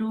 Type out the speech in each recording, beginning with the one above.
2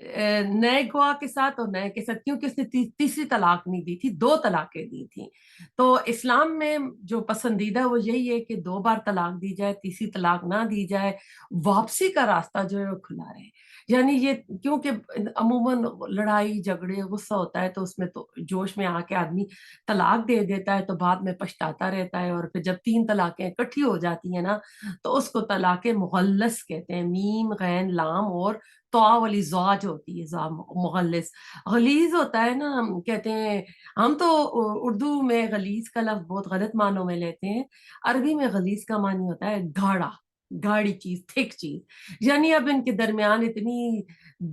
نئے گواہ کے ساتھ اور نئے کے ساتھ، کیونکہ اس نے تیسری طلاق نہیں دی تھی، 2 طلاقیں دی تھی. تو اسلام میں جو پسندیدہ وہ یہی ہے کہ 2 بار طلاق دی جائے، تیسری طلاق نہ دی جائے. واپسی کا راستہ جو ہے وہ کھلا رہے. یعنی یہ کیونکہ عموماً لڑائی جھگڑے غصہ ہوتا ہے تو اس میں تو جوش میں آ کے آدمی طلاق دے دیتا ہے، تو بعد میں پچھتاتا رہتا ہے. اور پھر جب 3 طلاقیں اکٹھی ہو جاتی ہیں نا، تو اس کو طلاق مغلس کہتے ہیں. میم غین لام اور تو والی زواج ہوتی ہے، مغلس. غلیظ ہوتا ہے نا، ہم کہتے ہیں. ہم تو اردو میں غلیظ کا لفظ بہت غلط معنوں میں لیتے ہیں. عربی میں غلیظ کا معنی ہوتا ہے گاڑا، گاڑی چیز، تھک چیز. یعنی اب ان کے درمیان اتنی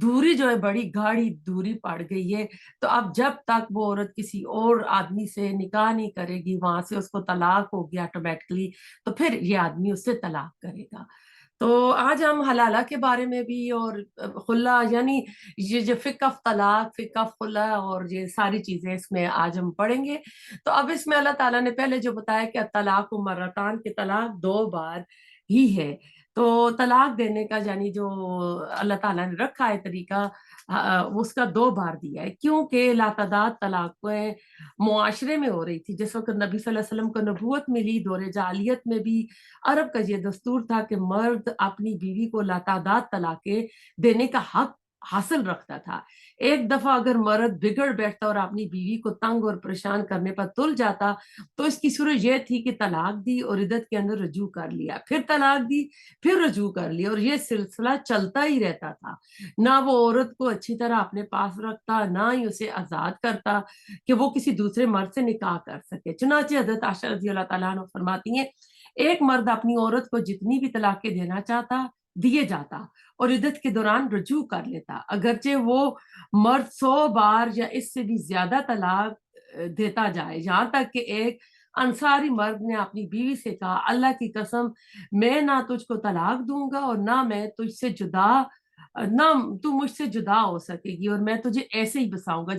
دوری جو ہے، بڑی گاڑی دوری پڑ گئی ہے. تو اب جب تک وہ عورت کسی اور آدمی سے نکاح نہیں کرے گی، وہاں سے اس کو طلاق ہوگی آٹومیٹکلی، تو پھر یہ آدمی اس سے طلاق کرے گا. تو آج ہم حلالہ کے بارے میں بھی اور خلا، یعنی یہ جو فقہ طلاق، فقہ خلا اور یہ ساری چیزیں اس میں آج ہم پڑھیں گے. تو اب اس میں اللہ تعالیٰ نے پہلے جو بتایا کہ طلاق و مرتان، کے طلاق 2 بار ہی ہے. تو طلاق دینے کا یعنی جو اللہ تعالیٰ نے رکھا ہے طریقہ، اس کا 2 بار دیا ہے، کیونکہ لاتعداد طلاقیں معاشرے میں ہو رہی تھی. جس وقت نبی صلی اللہ علیہ وسلم کو نبوت ملی، دور جاہلیت میں بھی عرب کا یہ دستور تھا کہ مرد اپنی بیوی کو لاتعداد طلاقیں دینے کا حق حاصل رکھتا تھا. ایک دفعہ اگر مرد بگڑ بیٹھتا اور اپنی بیوی کو تنگ اور پریشان کرنے پر تل جاتا، تو اس کی صورت یہ تھی کہ طلاق دی اور عدت کے اندر رجوع کر لیا، پھر طلاق دی، پھر رجوع کر لیا، اور یہ سلسلہ چلتا ہی رہتا تھا. نہ وہ عورت کو اچھی طرح اپنے پاس رکھتا، نہ ہی اسے آزاد کرتا کہ وہ کسی دوسرے مرد سے نکاح کر سکے. چنانچہ حضرت عائشہ رضی اللہ تعالیٰ عنہ فرماتی ہیں، ایک مرد اپنی عورت کو جتنی بھی طلاقیں دینا چاہتا دیے جاتا، اور عدت کے دوران رجوع کر لیتا. اگرچہ وہ مرد 100 بار یا اس سے بھی زیادہ طلاق دیتا جائے، یہاں تک کہ ایک انصاری مرد نے اپنی بیوی سے کہا، اللہ کی قسم، میں نہ تجھ کو طلاق دوں گا اور نہ میں تجھ سے جدا، نہ تو مجھ سے جدا ہو سکے گی، اور میں تجھے ایسے ہی بساؤں گا.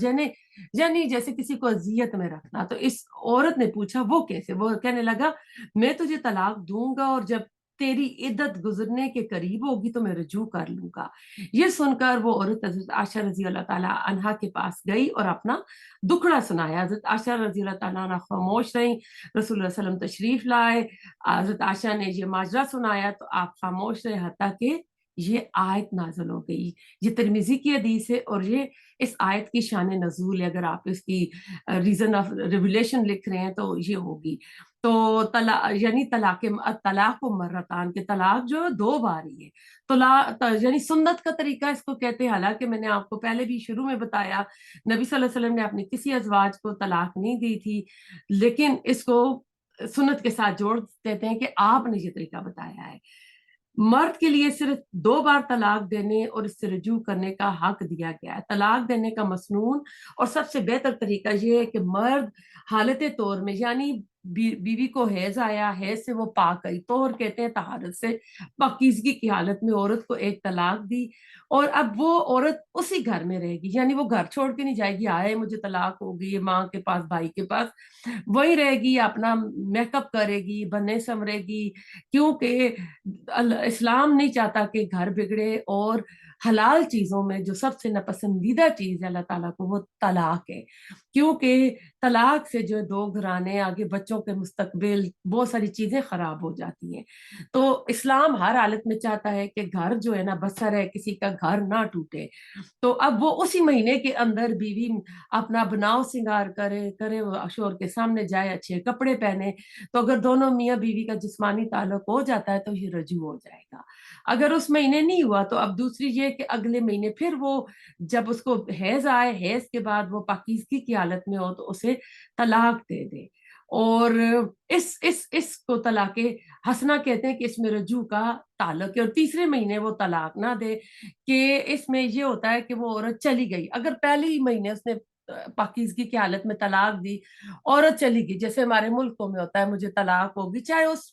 یعنی جیسے کسی کو اذیت میں رکھنا. تو اس عورت نے پوچھا وہ کیسے؟ وہ کہنے لگا، میں تجھے طلاق دوں گا اور جب تیری عدت گزرنے کے قریب ہوگی تو میں رجوع کر لوں گا. یہ سن کر وہ عورت حضرت عائشہ رضی اللہ تعالیٰ عنہا کے پاس گئی اور اپنا دکھڑا سنایا. حضرت عائشہ رضی اللہ تعالیٰ عنہ خاموش رہیں. رسول اللہ صلی اللہ علیہ وسلم تشریف لائے، حضرت عائشہ نے یہ ماجرا سنایا تو آپ خاموش رہے، حتیٰ کہ یہ آیت نازل ہو گئی. یہ ترمذی کی حدیث ہے اور یہ اس آیت کی شان نزول ہے. اگر آپ اس کی ریزن آف ریولیشن لکھ رہے ہیں تو یہ ہوگی. تو یعنی طلاق و مرتان، کے طلاق جو 2 بار ہی ہے. یعنی سنت کا طریقہ اس کو کہتے ہیں. حالانکہ میں نے آپ کو پہلے بھی شروع میں بتایا، نبی صلی اللہ علیہ وسلم نے اپنی کسی ازواج کو طلاق نہیں دی تھی، لیکن اس کو سنت کے ساتھ جوڑ دیتے ہیں کہ آپ نے یہ طریقہ بتایا ہے. مرد کے لیے صرف 2 بار طلاق دینے اور اس سے رجوع کرنے کا حق دیا گیا ہے. طلاق دینے کا مسنون اور سب سے بہتر طریقہ یہ ہے کہ مرد حالت طور میں، یعنی بیوی کو حیض آیا، حیض سے وہ پاک گئی، طہر کہتے ہیں طہارت سے، پاکیزگی کی حالت میں عورت کو ایک طلاق دی، اور اب وہ عورت اسی گھر میں رہے گی. یعنی وہ گھر چھوڑ کے نہیں جائے گی، آئے مجھے طلاق ہو گئی، ماں کے پاس، بھائی کے پاس، وہی رہے گی، اپنا میک اپ کرے گی، بنے سمرے گی. کیونکہ اسلام نہیں چاہتا کہ گھر بگڑے، اور حلال چیزوں میں جو سب سے ناپسندیدہ چیز ہے اللہ تعالیٰ کو، وہ طلاق ہے. کیونکہ طلاق سے جو 2 گھرانے آگے، بچوں کے مستقبل، بہت ساری چیزیں خراب ہو جاتی ہیں. تو اسلام ہر حالت میں چاہتا ہے کہ گھر جو ہے نا بسر ہے، کسی کا گھر نہ ٹوٹے. تو اب وہ اسی مہینے کے اندر بیوی اپنا بناؤ سنگار کرے وہ شوہر کے سامنے جائے، اچھے کپڑے پہنے. تو اگر دونوں میاں بیوی کا جسمانی تعلق ہو جاتا ہے تو یہ رجوع ہو جائے گا. اگر اس مہینے نہیں ہوا تو اب دوسری یہ کہ اگلے مہینے پھر وہ، جب اس کو حیض آئے، حیض کے بعد وہ پاکیزگی کی حالت میں ہو تو اسے طلاق دے دے. اور اس کو طلاق حسنہ کہتے ہیں کہ اس میں رجوع کا تعلق ہے. اور تیسرے مہینے وہ طلاق نہ دے، کہ اس میں یہ ہوتا ہے کہ وہ عورت چلی گئی، اگر پہلے ہی مہینے اس نے پاکیزگی کی حالت میں طلاق دی، عورت چلی گئی، جیسے ہمارے ملکوں میں ہوتا ہے مجھے طلاق ہوگی، چاہے اس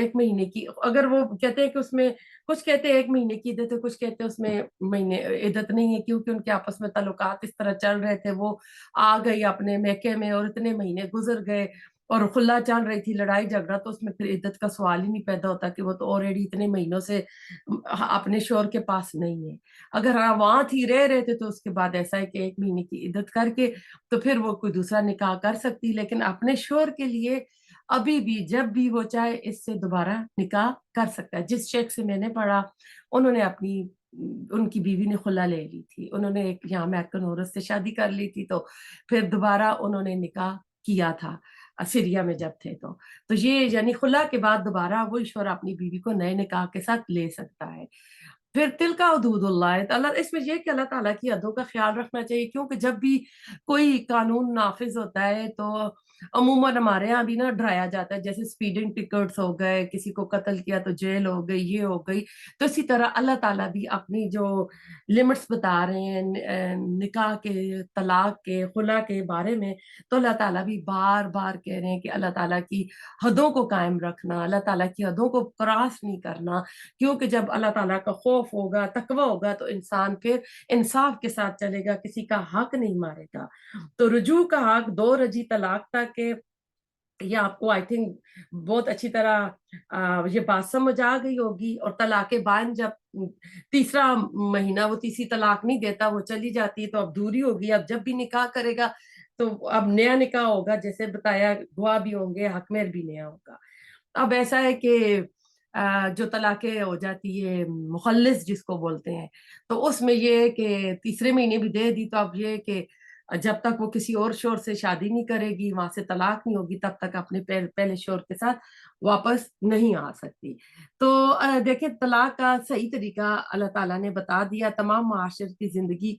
1 مہینے کی, اگر وہ کہتے ہیں کہ اس میں کچھ کہتے ہیں 1 مہینے کی عدت ہے, کچھ کہتے ہیں اس میں مہینے عدت نہیں ہے, کیونکہ ان کے آپس میں تعلقات اس طرح چل رہے تھے, وہ آ گئی اپنے میکے میں اور اتنے مہینے گزر گئے اور خلا چل رہی تھی, لڑائی جھگڑا, تو اس میں پھر عدت کا سوال ہی نہیں پیدا ہوتا کہ وہ تو آلریڈی اتنے مہینوں سے اپنے شوہر کے پاس نہیں ہے. اگر وہاں تھی رہ رہے تھے تو اس کے بعد ایسا ہے کہ 1 مہینے کی عدت کر کے تو پھر وہ کوئی دوسرا نکاح کر سکتی, لیکن اپنے شوہر کے لیے ابھی بھی جب بھی وہ چاہے اس سے دوبارہ نکاح کر سکتا ہے. جس شیخ سے میں نے پڑھا, انہوں نے ان کی بیوی نے خلا لے لی تھی, انہوں نے ایک یہاں امیرکن عورت سے شادی کر لی تھی, تو پھر دوبارہ انہوں نے نکاح کیا تھا سیریا میں جب تھے, تو یہ یعنی خلا کے بعد دوبارہ وہ شوہر اپنی بیوی کو نئے نکاح کے ساتھ لے سکتا ہے. پھر تل کا حدود اللہ, اس میں یہ کہ اللہ تعالیٰ کی حدوں کا خیال رکھنا چاہیے, کیونکہ جب بھی کوئی قانون نافذ ہوتا ہے تو عموماً ہمارے یہاں بھی نا ڈرایا جاتا ہے, جیسے اسپیڈنگ ٹکٹس ہو گئے, کسی کو قتل کیا تو جیل ہو گئی, یہ ہو گئی, تو اسی طرح اللہ تعالیٰ بھی اپنی جو لمٹس بتا رہے ہیں نکاح کے, طلاق کے, خلا کے بارے میں, تو اللہ تعالیٰ بھی بار بار کہہ رہے ہیں کہ اللہ تعالیٰ کی حدوں کو قائم رکھنا, اللہ تعالیٰ کی حدوں کو کراس نہیں کرنا, کیونکہ جب اللہ تعالیٰ کا خوف ہوگا, تقوی ہوگا, تو انسان پھر انصاف کے ساتھ چلے گا, کسی کا حق نہیں مارے گا. تو رجوع کا حق 2 رجی طلاق تک کے, یہ آپ کو آئی تھنک بہت اچھی طرح یہ بات سمجھ آ گئی ہوگی. اور طلاق بائن جب تیسرا مہینہ وہ تیسری طلاق نہیں دیتا, وہ چلی جاتی ہے, تو اب دوری ہوگی, اب جب بھی نکاح کرے گا تو اب نیا نکاح ہوگا, جیسے بتایا گواہ بھی ہوں گے, حق مہر بھی نیا ہوگا. اب ایسا ہے کہ جو طلاقیں ہو جاتی ہے مخلص جس کو بولتے ہیں, تو اس میں یہ ہے کہ تیسرے مہینے بھی دے دی, تو اب یہ کہ جب تک وہ کسی اور شوہر سے شادی نہیں کرے گی, وہاں سے طلاق نہیں ہوگی, تب تک اپنے پہلے شوہر کے ساتھ واپس نہیں آ سکتی. تو دیکھیں طلاق کا صحیح طریقہ اللہ تعالیٰ نے بتا دیا. تمام معاشرتی زندگی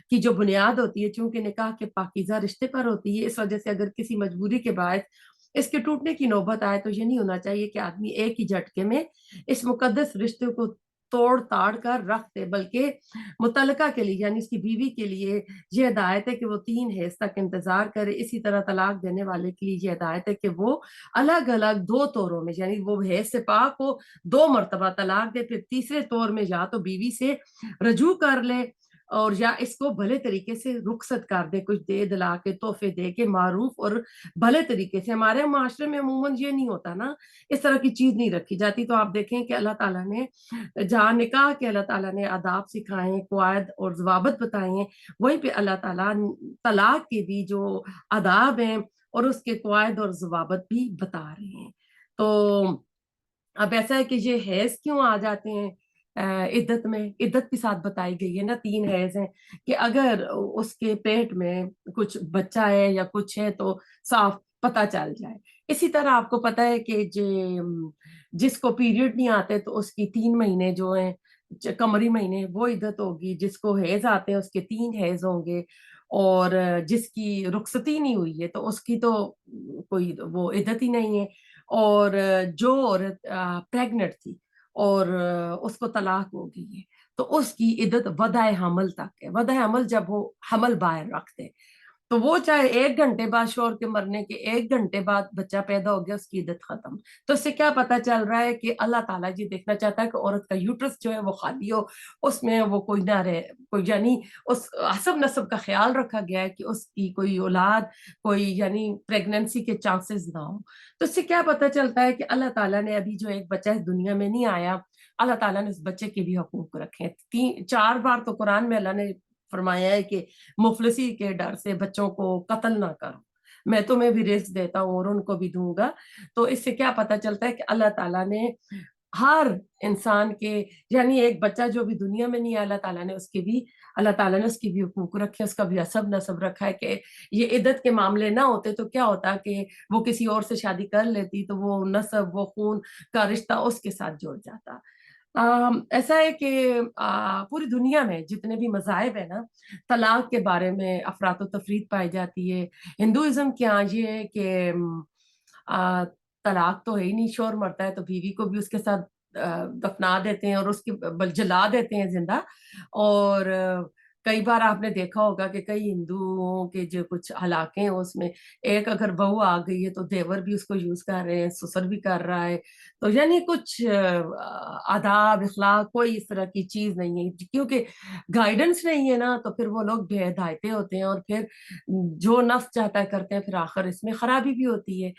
کی جو بنیاد ہوتی ہے, چونکہ نکاح کے پاکیزہ رشتے پر ہوتی ہے, اس وجہ سے اگر کسی مجبوری کے باعث اس کے ٹوٹنے کی نوبت آئے تو یہ نہیں ہونا چاہیے کہ آدمی ایک ہی جھٹکے میں اس مقدس رشتے کو توڑ تاڑ کر رکھ دے, بلکہ متعلقہ کے لیے یعنی اس کی بیوی کے لیے یہ ہدایت ہے کہ وہ 3 حیض تک انتظار کرے. اسی طرح طلاق دینے والے کے لیے یہ ہدایت ہے کہ وہ الگ الگ 2 طوروں میں, یعنی وہ حیض سے پاک ہو, 2 مرتبہ طلاق دے, پھر تیسرے طور میں یا تو بیوی سے رجوع کر لے اور یا اس کو بھلے طریقے سے رخصت کر دے, کچھ دے دلا کے, تحفے دے کے, معروف اور بھلے طریقے سے. ہمارے معاشرے میں عموماً یہ نہیں ہوتا نا, اس طرح کی چیز نہیں رکھی جاتی. تو آپ دیکھیں کہ اللہ تعالیٰ نے جہاں نکاح کے اللہ تعالیٰ نے آداب سکھائے ہیں, قواعد اور ضوابط بتائے ہیں, وہیں پہ اللہ تعالیٰ طلاق کے بھی جو آداب ہیں اور اس کے قواعد اور ضوابط بھی بتا رہے ہیں. تو اب ایسا ہے کہ یہ حیض کیوں آ جاتے ہیں عدت میں, عدت کے ساتھ بتائی گئی ہے نا 3 حیض ہیں, کہ اگر اس کے پیٹ میں کچھ بچہ ہے یا کچھ ہے تو صاف پتہ چل جائے. اسی طرح آپ کو پتہ ہے کہ جس کو پیریڈ نہیں آتے تو اس کی 3 مہینے جو ہیں قمری مہینے وہ عدت ہوگی, جس کو حیض آتے ہیں اس کے 3 حیض ہوں گے, اور جس کی رخصتی نہیں ہوئی ہے تو اس کی تو کوئی وہ عدت ہی نہیں ہے. اور جو عورت پریگنٹ تھی اور اس کو طلاق ہو گئی ہے تو اس کی عدت وضع حمل تک ہے. وضع حمل جب وہ حمل باہر رکھتے تو وہ چاہے 1 گھنٹے بعد شوہر کے مرنے کے 1 گھنٹے بعد بچہ پیدا ہو گیا, اس کی عدت ختم. تو اس سے کیا پتا چل رہا ہے کہ اللہ تعالیٰ یہ دیکھنا چاہتا ہے کہ عورت کا یوٹرس جو ہے وہ خالی ہو, اس میں وہ کوئی نہ رہے, کوئی یعنی اس حسب نسب کا خیال رکھا گیا ہے کہ اس کی کوئی اولاد, کوئی یعنی پریگننسی کے چانسز نہ ہو. تو اس سے کیا پتا چلتا ہے کہ اللہ تعالیٰ نے ابھی جو ایک بچہ اس دنیا میں نہیں آیا, اللہ تعالیٰ نے اس بچے کے بھی حقوق رکھے. 4 بار تو قرآن میں اللہ نے فرمایا ہے کہ مفلسی کے ڈر سے بچوں کو قتل نہ کرو, میں تمہیں بھی رزق دیتا ہوں اور ان کو بھی دوں گا. تو اس سے کیا پتا چلتا ہے کہ اللہ تعالیٰ نے ہر انسان کے یعنی ایک بچہ جو بھی دنیا میں نہیں ہے, اللہ تعالیٰ نے اس کی بھی حقوق رکھے, اس کا بھی حسب نسب رکھا ہے. کہ یہ عدت کے معاملے نہ ہوتے تو کیا ہوتا کہ وہ کسی اور سے شادی کر لیتی تو وہ نسب, وہ خون کا رشتہ اس کے ساتھ جڑ جاتا. ایسا ہے کہ پوری دنیا میں جتنے بھی مذاہب ہیں نا, طلاق کے بارے میں افراط و تفریط پائی جاتی ہے. ہندوازم کے یہاں یہ ہے کہ طلاق تو ہے ہی نہیں, شوہر مرتا ہے تو بیوی کو بھی اس کے ساتھ دفنا دیتے ہیں اور اس کی جلا دیتے ہیں زندہ. اور کئی بار آپ نے دیکھا ہوگا کہ کئی ہندوؤں کے جو کچھ علاقے ہیں اس میں ایک اگر بہو آ گئی ہے تو دیور بھی اس کو یوز کر رہے ہیں، سسر بھی کر رہا ہے. تو یعنی کچھ آداب اخلاق کوئی اس طرح کی چیز نہیں ہے، کیونکہ گائیڈنس نہیں ہے نا، تو پھر وہ لوگ بے ہدایتے ہوتے ہیں اور پھر جو نفس چاہتا ہے کرتے ہیں، پھر آخر اس میں خرابی بھی ہوتی ہے.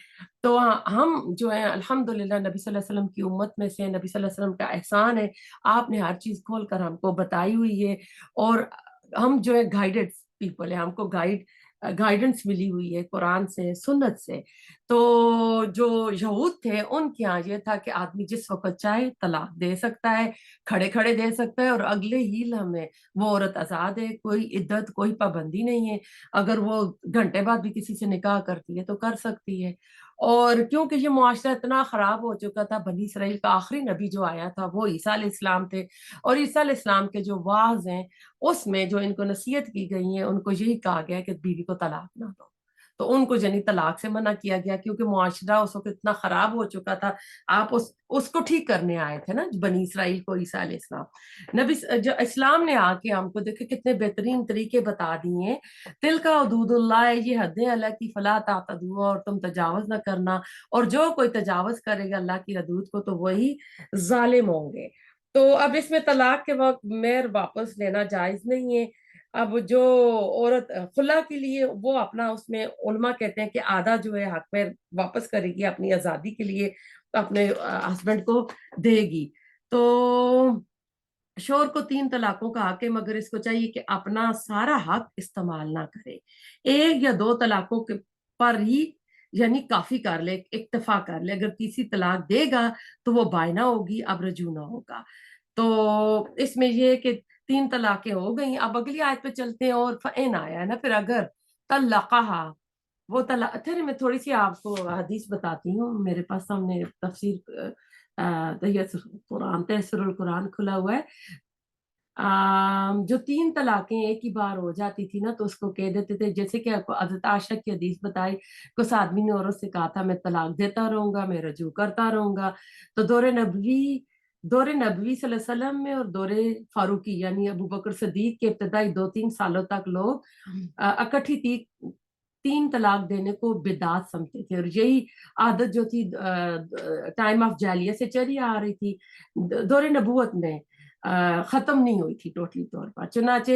تو ہم جو ہے الحمدللہ نبی صلی اللہ علیہ وسلم کی امت میں سے، نبی صلی اللہ علیہ وسلم کا احسان ہے، آپ نے ہر چیز کھول کر ہم کو بتائی ہوئی ہے. اور ہم جو ہے گائیڈڈ پیپل ہیں، ہم کو گائیڈنس ملی ہوئی ہے قرآن سے، سنت سے. تو جو یہود تھے ان کے یہاں یہ تھا کہ آدمی جس وقت چاہے طلاق دے سکتا ہے، کھڑے کھڑے دے سکتا ہے، اور اگلے ہی لمحے وہ عورت آزاد ہے، کوئی عدت کوئی پابندی نہیں ہے. اگر وہ گھنٹے بعد بھی کسی سے نکاح کرتی ہے تو کر سکتی ہے. اور کیونکہ یہ معاشرہ اتنا خراب ہو چکا تھا، بنی اسرائیل کا آخری نبی جو آیا تھا وہ عیسیٰ علیہ السلام تھے، اور عیسیٰ علیہ السلام کے جو واعظ ہیں اس میں جو ان کو نصیحت کی گئی ہے، ان کو یہی کہا گیا کہ بیوی کو طلاق نہ دو. تو ان کو یعنی طلاق سے منع کیا گیا، کیونکہ معاشرہ اس وقت اتنا خراب ہو چکا تھا. آپ اس کو ٹھیک کرنے آئے تھے نا بنی اسرائیل کو عیسیٰ علیہ السلام. نبی جو اسلام نے آ کے ہم کو دیکھے کتنے بہترین طریقے بتا دیے. تل کا حدود اللہ ہے، یہ حدیں اللہ کی، فلا تعتدوها، اور تم تجاوز نہ کرنا. اور جو کوئی تجاوز کرے گا اللہ کی حدود کو تو وہی ظالم ہوں گے. تو اب اس میں طلاق کے وقت مہر واپس لینا جائز نہیں ہے. اب جو عورت خلا کے لیے وہ اپنا اس میں علماء کہتے ہیں کہ آدھا جو ہے حق مہر واپس کرے گی اپنی آزادی کے لیے، اپنے ہسبینڈ کو دے گی. تو شوہر کو 3 طلاقوں کا حق ہے، مگر اس کو چاہیے کہ اپنا سارا حق استعمال نہ کرے. 1 یا 2 طلاقوں کے پر ہی یعنی کافی کر لے، اکتفا کر لے. اگر تیسری طلاق دے گا تو وہ بائنا ہوگی، اب رجوع نہ ہوگا. تو اس میں یہ کہ 3 طلاقیں ہو گئیں. اب اگلی آیت پہ چلتے ہیں، اور فَإِنْ آیا ہے نا، پھر اگر طلقها، وہ طلاق. پھر میں تھوڑی سی آپ کو حدیث بتاتی ہوں، میرے پاس سامنے تفسیر تیسر القرآن کھلا ہوا ہے. جو 3 طلاقیں ایک ہی بار ہو جاتی تھی نا تو اس کو کہہ دیتے تھے، جیسے کہ آپ کو حضرت عائشہ کی حدیث بتائی، کس آدمی نے عورت سے کہا تھا میں طلاق دیتا رہوں گا، میں رجوع کرتا رہوں گا. تو دور نبوی صلی اللہ علیہ وسلم میں اور دور فاروقی یعنی ابو بکر صدیق کے ابتدائی 2-3 سالوں تک لوگ اکٹھی 3 طلاق دینے کو بدعت سمجھتے تھے، اور یہی عادت جو تھی ٹائم آف جاہلیہ سے چلی آ رہی تھی، دور نبوت میں ختم نہیں ہوئی تھی ٹوٹلی طور پر. چنانچہ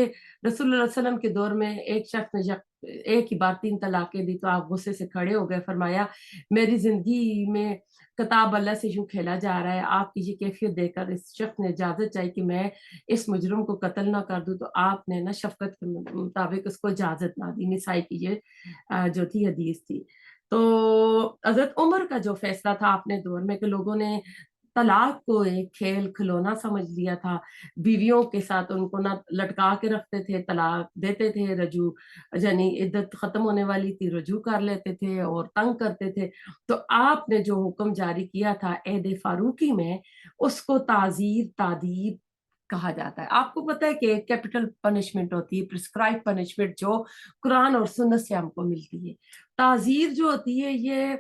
رسول اللہ علیہ وسلم کے دور میں ایک شخص نے ایک ہی بار 3 طلاقیں دی تو آپ غصے سے کھڑے ہو گئے، فرمایا میری زندگی میں کتاب اللہ سے یوں کھیلا جا رہا ہے. آپ کی یہ کیفیت دے کر اس شخص نے اجازت چاہی کہ میں اس مجرم کو قتل نہ کر دوں، تو آپ نے نا شفقت کے مطابق اس کو اجازت نہ دی. نسائی کی یہ جو تھی حدیث تھی. تو حضرت عمر کا جو فیصلہ تھا اپنے دور میں کہ لوگوں نے طلاق کو ایک کھیل کھلونا سمجھ لیا تھا، بیویوں کے ساتھ ان کو نہ لٹکا کے رکھتے تھے، طلاق دیتے تھے، رجوع یعنی عدت ختم ہونے والی تھی رجوع کر لیتے تھے اور تنگ کرتے تھے. تو آپ نے جو حکم جاری کیا تھا عہد فاروقی میں، اس کو تعزیر تادیب کہا جاتا ہے. آپ کو پتہ ہے کہ کیپٹل پنشمنٹ ہوتی ہے، پرسکرائب پنشمنٹ، جو قرآن اور سنت سے ہم کو ملتی ہے. تعزیر جو ہوتی ہے یہ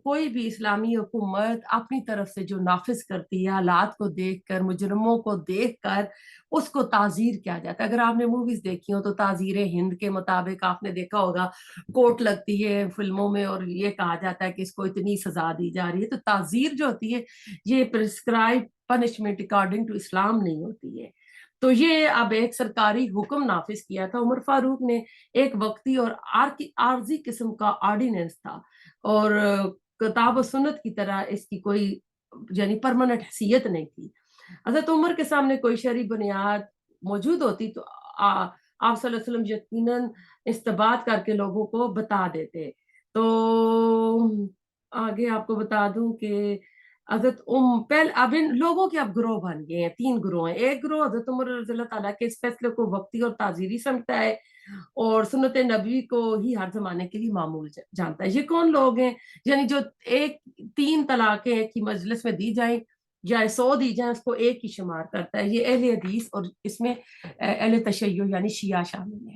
کوئی بھی اسلامی حکومت اپنی طرف سے جو نافذ کرتی ہے، حالات کو دیکھ کر، مجرموں کو دیکھ کر اس کو تعزیر کیا جاتا ہے. اگر آپ نے موویز دیکھی ہو تو تعزیر ہند کے مطابق آپ نے دیکھا ہوگا کوٹ لگتی ہے فلموں میں اور یہ کہا جاتا ہے کہ اس کو اتنی سزا دی جا رہی ہے. تو تعزیر جو ہوتی ہے یہ پرسکرائب پنشمنٹ اکارڈنگ ٹو اسلام نہیں ہوتی ہے. تو یہ اب ایک سرکاری حکم نافذ کیا تھا عمر فاروق نے، ایک وقتی اور عارضی قسم کا آرڈیننس تھا، اور کتاب و سنت کی طرح اس کی کوئی یعنی پرماننٹ حیثیت نہیں تھی. حضرت عمر کے سامنے کوئی شرعی بنیاد موجود ہوتی تو آپ صلی اللہ علیہ وسلم یقیناً استبات کر کے لوگوں کو بتا دیتے. تو آگے آپ کو بتا دوں کہ حضرت پہلے اب ان لوگوں کے اب گروہ بن گئے ہیں، 3 گروہ ہیں. ایک گروہ حضرت عمر رضی اللہ تعالیٰ کے اس فیصلے کو وقتی اور تعزیری سمجھتا ہے اور سنت نبوی کو ہی ہر زمانے کے لیے معمول جانتا ہے. یہ کون لوگ ہیں؟ یعنی جو 3 طلاقیں ایک ہی مجلس میں دی جائیں یا 100 دی جائیں اس کو ایک ہی شمار کرتا ہے. یہ اہل حدیث اور اس میں اہل تشیع یعنی شیعہ شامل ہے.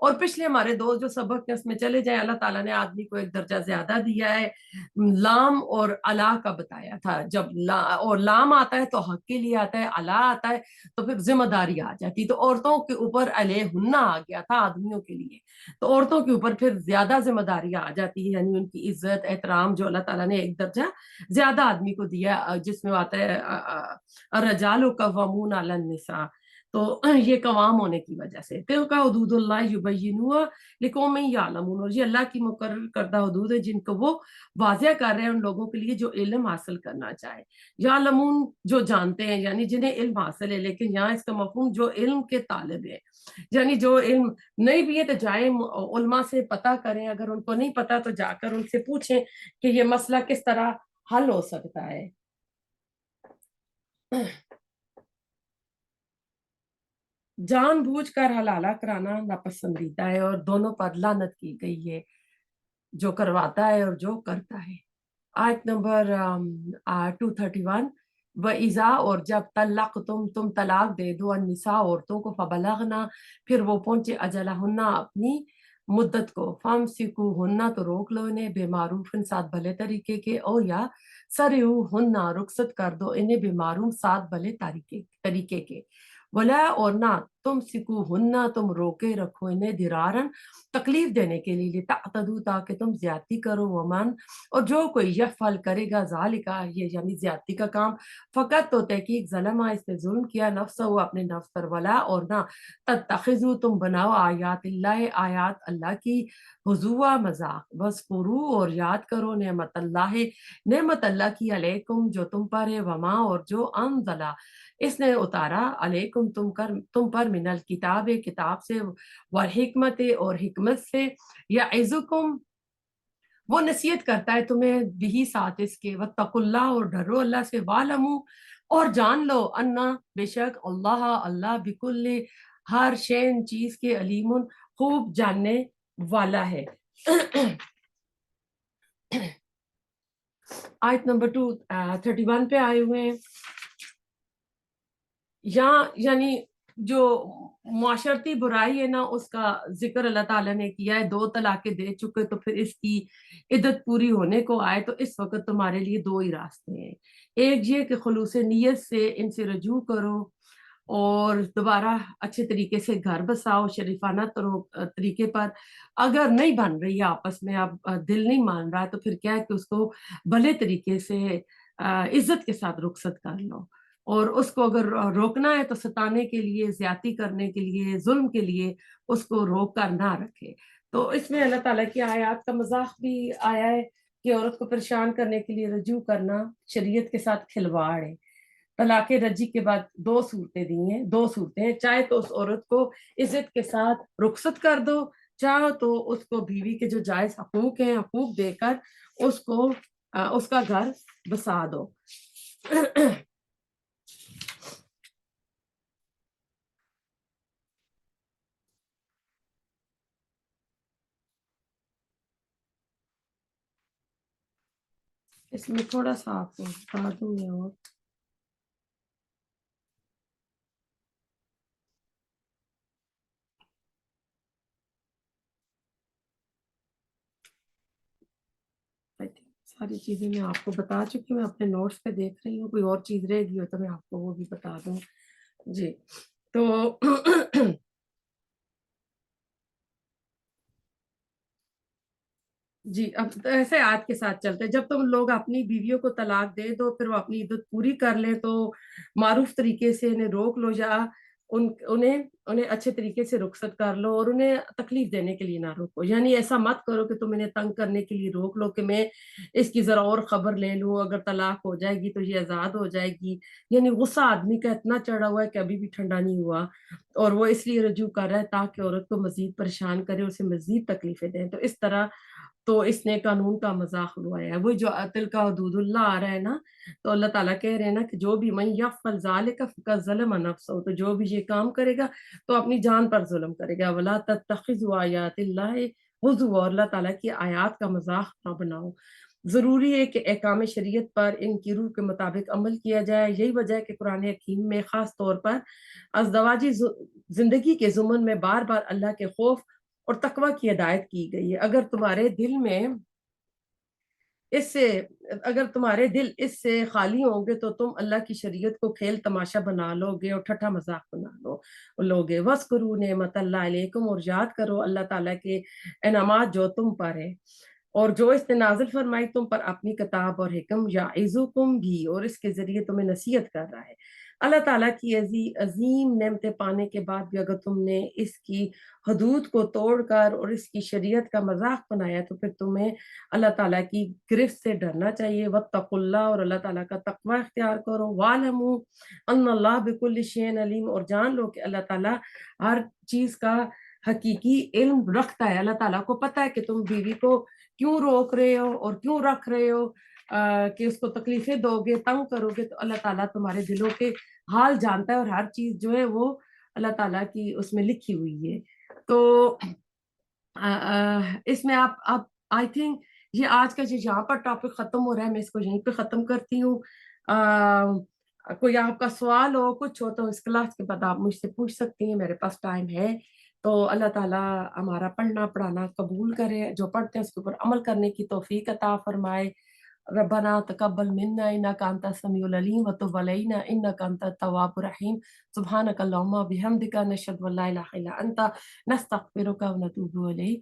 اور پچھلے ہمارے دو جو سبق ہیں اس میں چلے جائیں، اللہ تعالیٰ نے آدمی کو ایک درجہ زیادہ دیا ہے، لام اور الا کا بتایا تھا، جب اور لام آتا ہے تو حق کے لیے آتا ہے، الا آتا ہے تو پھر ذمہ داری آ جاتی، تو عورتوں کے اوپر علیہن آ گیا تھا آدمیوں کے لیے، تو عورتوں کے اوپر پھر زیادہ ذمہ داری آ جاتی ہے، یعنی ان کی عزت احترام جو اللہ تعالیٰ نے ایک درجہ زیادہ آدمی کو دیا، جس میں آتا ہے الرجال قوامون علی النساء، تو یہ قوام ہونے کی وجہ سے تلک حدود اللہ یبینوها لقوم یعلمون، اور یہ اللہ کی مقرر کردہ حدود ہے جن کو وہ واضح کر رہے ہیں ان لوگوں کے لیے جو علم حاصل کرنا چاہے، یعلمون جو جانتے ہیں یعنی جنہیں علم حاصل ہے، لیکن یہاں اس کا مفہوم جو علم کے طالب ہے، یعنی جو علم نہیں بھی ہے تو جائیں علماء سے پتہ کریں، اگر ان کو نہیں پتا تو جا کر ان سے پوچھیں کہ یہ مسئلہ کس طرح حل ہو سکتا ہے۔ جان بوجھ کر حلالہ کرانا ناپسندیدہ ہے اور دونوں پر لعنت کی گئی ہے، جو کرواتا ہے اور جو کرتا ہے۔ آیت نمبر 231، وَإِذَا، اور جب تم طلاق دے دو النساء عورتوں کو، فبلغنا، پھر وہ پہنچے اجلہن اپنی مدت کو، فامسکوہن تو روک لو انہیں، بے معروف ساتھ بھلے طریقے کے، او یا سرہوہن رخصت کر دو انہیں، بے معروف ساتھ بھلے طریقے کے، ولا، اور نہ تم سکوہن تم روکے رکھو انہیں، درارن تکلیف دینے کے لیے، لتعتدوا تاکہ تم زیادتی کرو، ومن، اور جو کوئی یفعل کرے گا ذالکا، یہ یعنی زیادتی کا کام، فقط تو تحقیق ظلم، اس نے ظلم کیا، نفسہ وہ اپنے نفس پر، ولا، اور نہ تتخذوا تم بناؤ آیات اللہ آیات اللہ کی حضوا مذاق، وذکروا اور یاد کرو نعمت اللہ کی علیکم جو تم پر ہے، وما، اور جو انزلہ اس نے اتارا علیکم تم پر من الکتاب کتاب سے، والحکمت اور حکمت سے، یعظکم وہ نصیحت کرتا ہے تمہیں، بھی ساتھ اس کے، واتقوا اللہ اور ڈرو اللہ سے، وعلموا اور جان لو، انا بے شک اللہ بکل ہر شین چیز کے، علیم خوب جاننے والا ہے۔ آیت نمبر 231 پہ آئے ہوئے ہیں، یہاں یعنی جو معاشرتی برائی ہے نا اس کا ذکر اللہ تعالیٰ نے کیا ہے، دو طلاقیں دے چکے تو پھر اس کی عدت پوری ہونے کو آئے، تو اس وقت تمہارے لیے دو ہی راستے ہیں، ایک یہ کہ خلوص نیت سے ان سے رجوع کرو اور دوبارہ اچھے طریقے سے گھر بساؤ شریفانہ طریقے پر، اگر نہیں بن رہی ہے آپس میں، اب دل نہیں مان رہا ہے، تو پھر کیا ہے کہ اس کو بھلے طریقے سے عزت کے ساتھ رخصت کر لو، اور اس کو اگر روکنا ہے تو ستانے کے لیے، زیادتی کرنے کے لیے، ظلم کے لیے اس کو روک کر نہ رکھے۔ تو اس میں اللہ تعالیٰ کی آیات کا مذاق بھی آیا ہے کہ عورت کو پریشان کرنے کے لیے رجوع کرنا شریعت کے ساتھ کھلواڑ ہے۔ طلاق رجی کے بعد دو صورتیں دی ہیں، دو صورتیں ہیں، چاہے تو اس عورت کو عزت کے ساتھ رخصت کر دو، چاہو تو اس کو بیوی کے جو جائز حقوق ہیں حقوق دے کر اس کو اس کا گھر بسا دو۔ اس میں تھوڑا سا آپ کو بتا دوں میں، اور ساری چیزیں میں آپ کو بتا چکی ہوں، میں اپنے نوٹس پہ دیکھ رہی ہوں، کوئی اور چیز رہ گئی ہو تو میں آپ کو وہ بھی بتا دوں۔ جی تو جی اب تو ایسے آج کے ساتھ چلتے ہیں، جب تم لوگ اپنی بیویوں کو طلاق دے دو پھر وہ اپنی عدت پوری کر لیں تو معروف طریقے سے انہیں روک لو، یا انہیں اچھے طریقے سے رخصت کر لو، اور انہیں تکلیف دینے کے لیے نہ روکو، یعنی ایسا مت کرو کہ تم انہیں تنگ کرنے کے لیے روک لو کہ میں اس کی ذرا اور خبر لے لوں، اگر طلاق ہو جائے گی تو یہ آزاد ہو جائے گی، یعنی غصہ آدمی کا اتنا چڑھا ہوا ہے کہ ابھی بھی ٹھنڈا نہیں ہوا، اور وہ اس لیے رجوع کر رہا ہے تاکہ عورت کو مزید پریشان کرے، اسے مزید تکلیفیں دیں، تو اس طرح تو اس نے قانون کا مذاق اڑایا ہے۔ وہ جو عدل کا حدود اللہ آ رہا ہے نا، تو اللہ تعالیٰ کہہ رہے ہیں نا کہ جو بھی من یفعل ذلک فقد ظلم نفسہ، تو جو بھی یہ کام کرے گا تو اپنی جان پر ظلم کرے گا، ولا تتخذوا آیات اللہ ہزوا، اور اللہ تعالیٰ کی آیات کا مذاق نہ بناؤ۔ ضروری ہے کہ احکام شریعت پر ان کی روح کے مطابق عمل کیا جائے، یہی وجہ ہے کہ قرآن حکیم میں خاص طور پر ازدواجی زندگی کے ضمن میں بار بار اللہ کے خوف اور تقوی کی ہدایت کی گئی ہے۔ اس سے اگر تمہارے دل اس سے خالی ہوں گے تو تم اللہ کی شریعت کو کھیل تماشا بنا لو گے اور ٹھٹھا مذاق بنا لوگے۔ وَاذْكُرُوا نِعْمَتَ اللَّهِ عَلَيْكُمْ، اور یاد کرو اللہ تعالیٰ کے انعامات جو تم پر ہے، اور جو اس نے نازل فرمائی تم پر اپنی کتاب اور حکم، یعظکم بھی، اور اس کے ذریعے تمہیں نصیحت کر رہا ہے۔ اللہ تعالیٰ کی عظیم نعمتیں پانے کے بعد بھی اگر تم نے اس کی حدود کو توڑ کر اور اس کی شریعت کا مذاق بنایا تو پھر تمہیں اللہ تعالیٰ کی گرفت سے ڈرنا چاہیے۔ واتقوا اللہ، اور اللہ تعالیٰ کا تقوی اختیار کرو۔ وَاعْلَمُوا أَنَّ اللَّهَ بِكُلِّ شَيْءٍ عَلِيمٌ، اور جان لو کہ اللہ تعالیٰ ہر چیز کا حقیقی علم رکھتا ہے۔ اللہ تعالیٰ کو پتہ ہے کہ تم بیوی کو کیوں روک رہے ہو اور کیوں رکھ رہے ہو، کہ اس کو تکلیفیں دو گے، تنگ کرو گے، تو اللہ تعالیٰ تمہارے دلوں کے حال جانتا ہے، اور ہر چیز جو ہے وہ اللہ تعالیٰ کی اس میں لکھی ہوئی ہے۔ تو اس میں آپ آئی تھنک یہ آج کا جو یہاں پر ٹاپک ختم ہو رہا ہے، میں اس کو یہیں پہ ختم کرتی ہوں۔ کوئی آپ کا سوال ہو، کچھ ہو، تو اس کلاس کے بعد آپ مجھ سے پوچھ سکتی ہیں، میرے پاس ٹائم ہے۔ تو اللہ تعالیٰ ہمارا پڑھنا پڑھانا قبول کرے، جو پڑھتے ہیں اس کے اوپر عمل کرنے کی توفیق عطا فرمائے۔ ربنا تقبل منا انك انت السميع العليم وتب علينا انك انت التواب الرحيم سبحانك اللهم وبحمدك نشهد ان لا اله الا انت نستغفرك ونتوب اليك